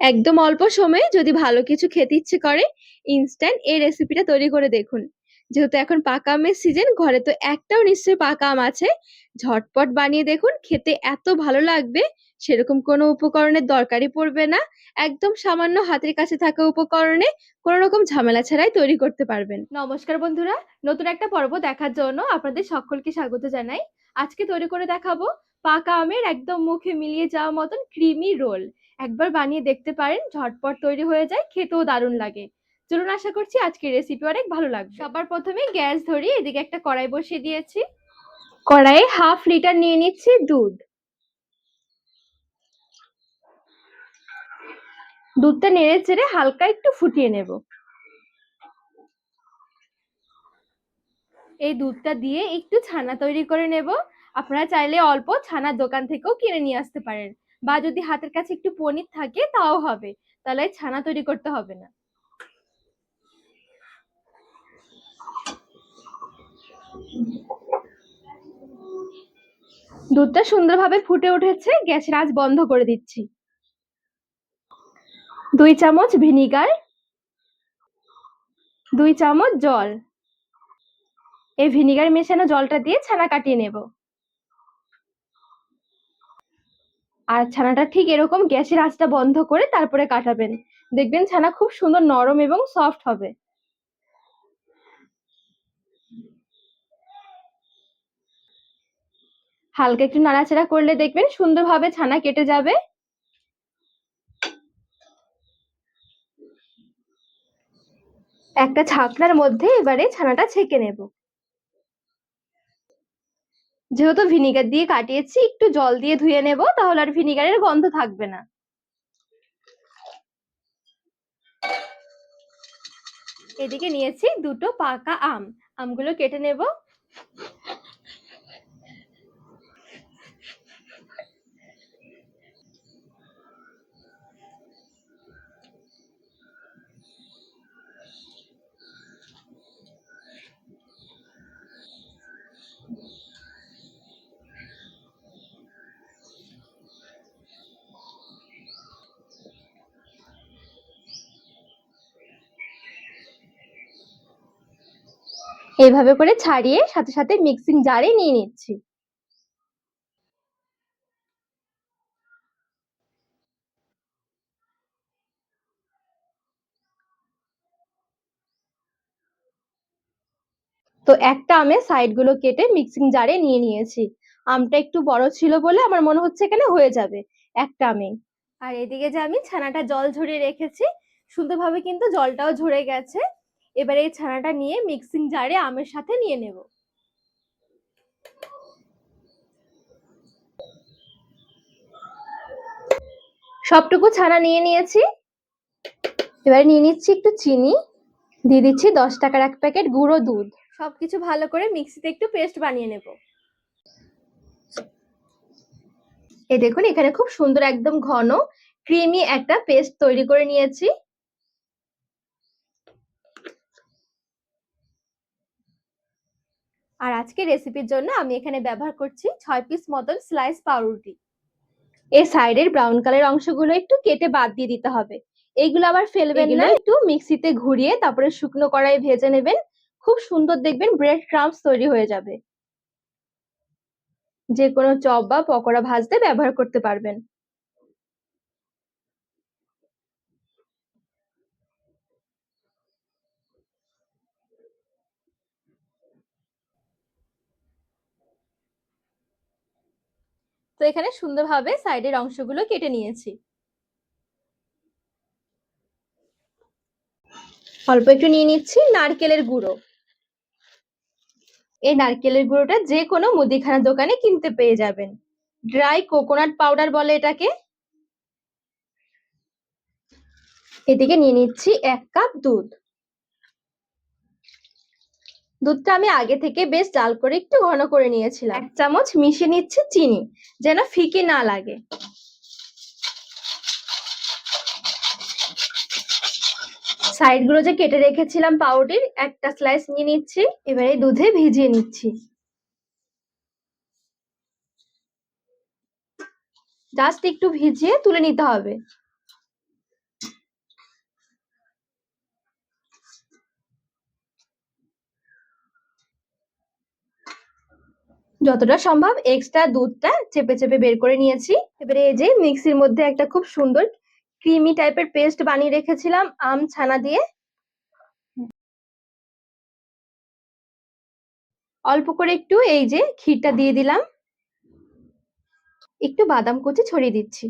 একদম অল্প সময়ে যদি ভালো কিছু খেতে ইচ্ছে করে, ইনস্ট্যান্ট এই রেসিপিটা তৈরি করে দেখুন। যেহেতু এখন পাকা আমের সিজন, ঘরে তো একটাও নিশ্চয়ই পাকা আম আছে। ঝটপট বানিয়ে দেখুন, খেতে এত ভালো লাগবে, সেরকম কোনো উপকরণের দরকারই পড়বে না। একদম সামান্য হাতের কাছে থাকা উপকরণে কোনো রকম ঝামেলা ছাড়াই তৈরি করতে পারবেন। নমস্কার বন্ধুরা, নতুন একটা পর্ব দেখার জন্য আপনাদের সকলকে স্বাগত জানাই। আজকে তৈরি করে দেখাবো পাকা আমের একদম মুখে মিলিয়ে যাওয়া মতন ক্রিমি রোল। একবার বানিয়ে দেখতে পারেন, ঝটপট তৈরি হয়ে যায়, খেতেও দারুণ লাগে। চলুন, আশা করছি আজকের রেসিপি অনেক ভালো লাগবে। সবার প্রথমে গ্যাস ধরিয়ে এদিকে একটা কড়াই বসিয়ে দিয়েছি। কড়াইয়ে 1/2 লিটার নিয়ে নিচ্ছি দুধ। দুধটা নেড়ে চেড়ে হালকা একটু ফুটিয়ে নেব। এই দুধটা দিয়ে একটু ছানা তৈরি করে নেব। আপনারা চাইলে অল্প ছানার দোকান থেকেও কিনে নিয়ে আসতে পারেন, বা যদি হাতের কাছে একটু পনির থাকে তাও হবে, তাহলে ছানা তৈরি করতে হবে না। দুধটা সুন্দরভাবে ফুটে উঠেছে, গ্যাসের আঁচ বন্ধ করে দিচ্ছি। 2 চামচ ভিনিগার, 2 চামচ জল। এই ভিনিগার মেশানো জলটা দিয়ে ছানা কাটিয়ে নেব। আর ছানাটা ঠিক এরকম গ্যাসের আঁচটা বন্ধ করে তারপরে কাটাবেন। দেখবেন ছানা খুব সুন্দর নরম এবং সফট হবে। হালকা একটু নাড়াচাড়া করলে দেখবেন সুন্দরভাবে ছানা কেটে যাবে। একটা ছাকনার মধ্যে এবারে ছানাটা ছেঁকে নেব। যেহেতু ভিনিগার দিয়ে কাটিয়েছি, একটু জল দিয়ে ধুয়ে নেব, তাহলে আর ভিনিগারের গন্ধ থাকবে না। এদিকে নিয়েছি দুটো পাকা আম। আমগুলো কেটে নেব। এইভাবে করে ছাড়িয়ে সাথে সাথে মিক্সিং জারে নিয়ে নিচ্ছি। তো একটা আমের সাইড গুলো কেটে মিক্সিং জারে নিয়ে নিয়েছি। আমটা একটু বড় ছিল বলে আমার মনে হচ্ছে এখানে হয়ে যাবে একটা আমে। আর এদিকে যে আমি ছানাটা জল ঝরিয়ে রেখেছি, সুন্দরভাবে কিন্তু জলটাও ঝরে গেছে। এবারে এই ছানাটা নিয়ে মিক্সিং জারে আমের সাথে নিয়ে নেব। সবটুকু ছানা নিয়ে নিয়েছি। এবারে নিয়ে নিচ্ছি একটু চিনি, দিয়ে দিচ্ছি 10 টাকার এক প্যাকেট গুঁড়ো দুধ। সবকিছু ভালো করে মিক্সিতে একটু পেস্ট বানিয়ে নেব। এই দেখুন, এখানে খুব সুন্দর একদম ঘন ক্রিমি একটা পেস্ট তৈরি করে নিয়েছি। আর আজকে রেসিপির জন্য আমি এখানে ব্যবহার করছি 6 পিস মতন স্লাইস পাউরুটি। এই সাইডের ব্রাউন কালার অংশগুলো একটু কেটে বাদ দিয়ে দিতে হবে। এইগুলো আবার ফেলবেন না, একটু মিক্সিতে ঘুরিয়ে তারপরে শুকনো কড়াই ভেজে নেবেন। খুব সুন্দর দেখবেন ব্রেড ক্রাম্বস তৈরি হয়ে যাবে। যে কোনো চপ বা পকোড়া ভাজতে ব্যবহার করতে পারবেন। তো এখানে সুন্দরভাবে সাইডের অংশগুলো কেটে নিয়েছি। অল্প একটু নিয়ে নিচ্ছি নারকেলের গুঁড়ো। এই নারকেলের গুঁড়োটা যে কোনো মুদিখানা দোকানে কিনতে পেয়ে যাবেন। ড্রাই কোকোনাট পাউডার বলে এটাকে। এদিকে নিয়ে নিচ্ছি 1 কাপ দুধ। দুধটা আমি আগে থেকে বেশ জাল করে একটু ঘন করে নিয়েছিলাম। 1 চামচ মিশিয়ে নিচ্ছি চিনি, যেন ফিকে না লাগে। সাইড গুলো যে কেটে রেখেছিলাম পাউরুটির, একটা স্লাইস নিয়ে নিচ্ছি। এবারে দুধে ভিজিয়ে নিচ্ছি। জাস্ট একটু ভিজিয়ে তুলে নিতে হবে। যতটা সম্ভব এক্সট্রা দুধটা চেপে চেপে বের করে নিয়েছি। এবারে এই যে মিক্সির মধ্যে একটা খুব সুন্দর ক্রিমি টাইপের পেস্ট বানিয়ে রেখেছিলাম আম ছানা দিয়ে। অল্প করে একটু এই যে ক্ষীরটা দিয়ে দিলাম, একটু বাদাম কুচি ছড়িয়ে দিচ্ছি।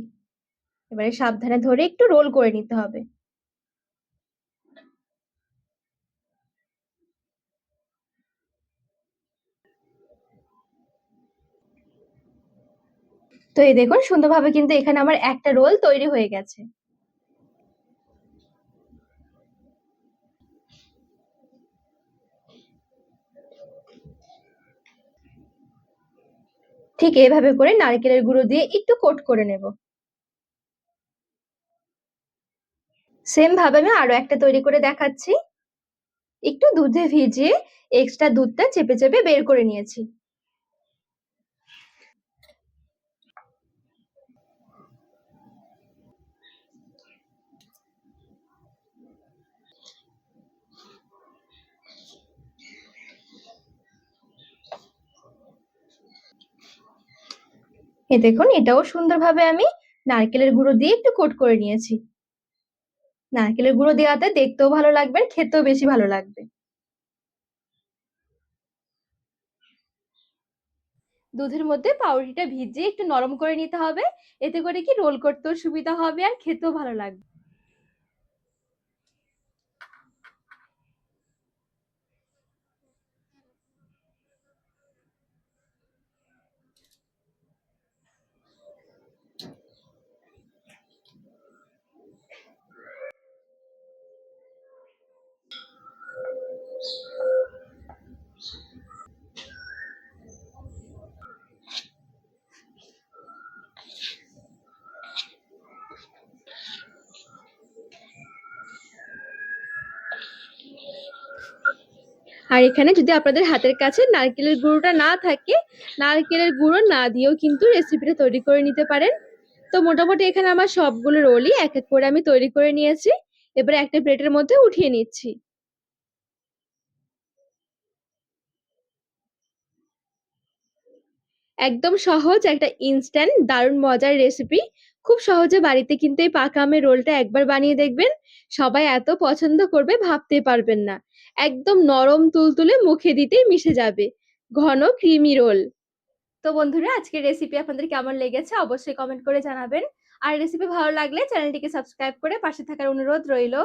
এবারে সাবধানে ধরে একটু রোল করে নিতে হবে। তো এই দেখুন সুন্দরভাবে কিন্তু এখানে আমার একটা রোল তৈরি হয়ে গেছে। ঠিক এইভাবে করে নারকেলের গুঁড়ো দিয়ে একটু কোট করে নেব। সেম ভাবে আমি আরো একটা তৈরি করে দেখাচ্ছি। একটু দুধে ভিজিয়ে এক্সট্রা দুধটা চেপে চেপে বের করে নিয়েছি। এই দেখুন এটাও সুন্দরভাবে আমি নারকেলের গুঁড়ো দিয়ে একটু কোট করে নিয়েছি। নারকেলের গুঁড়ো দেওয়াতে দেখতেও ভালো লাগবে, খেতেও বেশি ভালো লাগবে। দুধের মধ্যে পাউরুটিটা ভিজিয়ে একটু নরম করে নিতে হবে, এতে করে কি রোল করতেও সুবিধা হবে আর খেতেও ভালো লাগবে। আর এখানে যদি আপনাদের হাতের কাছে নারকেলের গুঁড়োটা না থাকে, নারকেলের গুঁড়ো না দিয়েও কিন্তু রেসিপিটা তৈরি করে নিতে পারেন। তো মোটামুটি এখানে আমার সবগুলো রোলই এক এক করে আমি তৈরি করে নিয়েছি। এবারে একটা প্লেটের মধ্যে উঠিয়ে নিচ্ছি। একদম সহজ একটা ইনস্ট্যান্ট দারুণ মজার রেসিপি। খুব সহজে বাড়িতে কিন্তু এই পাকা আমের রোলটা একবার বানিয়ে দেখবেন। সবাই এত পছন্দ করবে ভাবতেই পারবেন না। একদম নরম তুলতুলে মুখে দিতেই মিশে যাবে। ঘন ক্রিমি রোল। তো বন্ধুরা আজকের রেসিপি আপনাদের কেমন লেগেছে অবশ্যই কমেন্ট করে জানাবেন। আর রেসিপি ভালো লাগলে চ্যানেলটিকে সাবস্ক্রাইব করে পাশে থাকার অনুরোধ রইল।